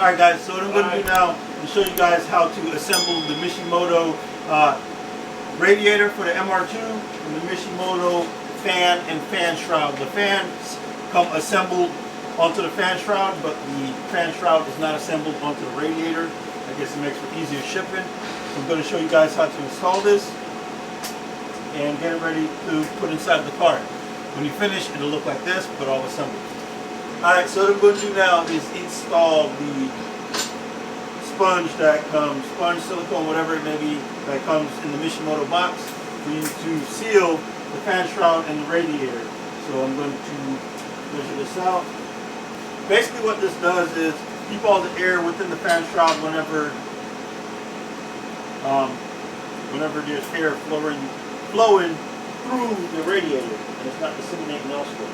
Alright guys, so what I'm going to do now is show you guys how to assemble the Mishimoto radiator for the MR2 and the Mishimoto fan and fan shroud. The fans come assembled onto the fan shroud, but the fan shroud is not assembled onto the radiator. I guess it makes for easier shipping. So I'm going to show you guys how to install this and get it ready to put inside the car. When you finish, it'll look like this, but all assembled. Alright, so what I'm going to do now is install the sponge that comes, sponge, silicone, whatever it may be, that comes in the Mishimoto box for you to seal the fan shroud and the radiator. So I'm going to measure this out. Basically what this does is keep all the air within the fan shroud whenever there's air flowing through the radiator and it's not disseminating elsewhere.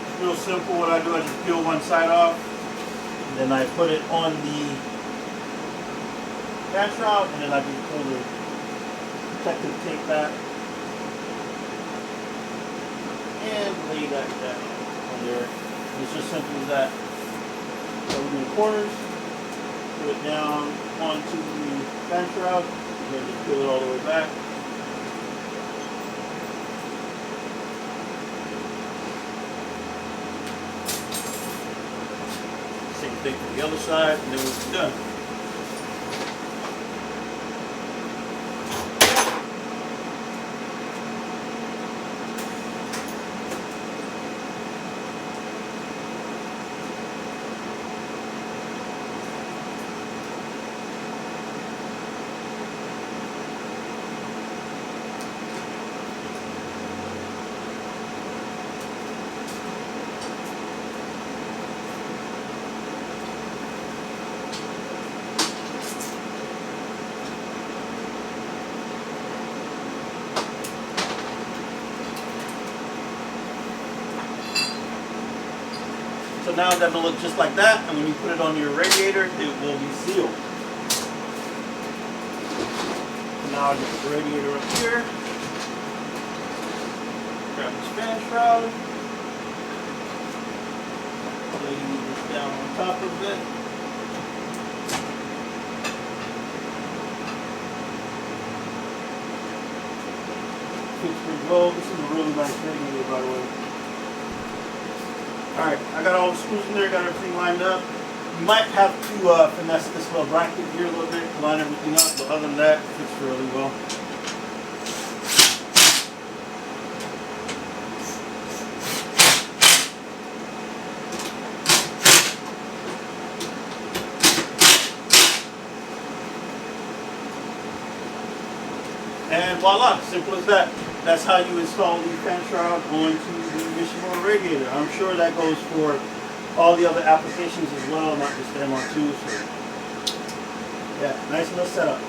It's real simple. What I do, I just peel one side off and then I put it on the fan shroud and then I just pull the protective tape back and lay that down on there. It's just simple as that. So we do the corners, put it down onto the fan shroud, and then just peel it all the way back. Same thing for the other side, and then we're done. So now that will look just like that, and when you put it on your radiator, it will be sealed. So now I'll get the radiator up here, grab this fan shroud, lay this down on top of it. Fits pretty well. This is a really nice radiator, by the way. Alright, I got all the screws in there, got everything lined up. You might have to finesse this little bracket here a little bit to line everything up, but other than that, it fits really well. And voila, simple as that. That's how you install the fan shroud onto the Mishimoto radiator. I'm sure that goes for all the other applications as well, not just the MR2. So yeah, nice little setup.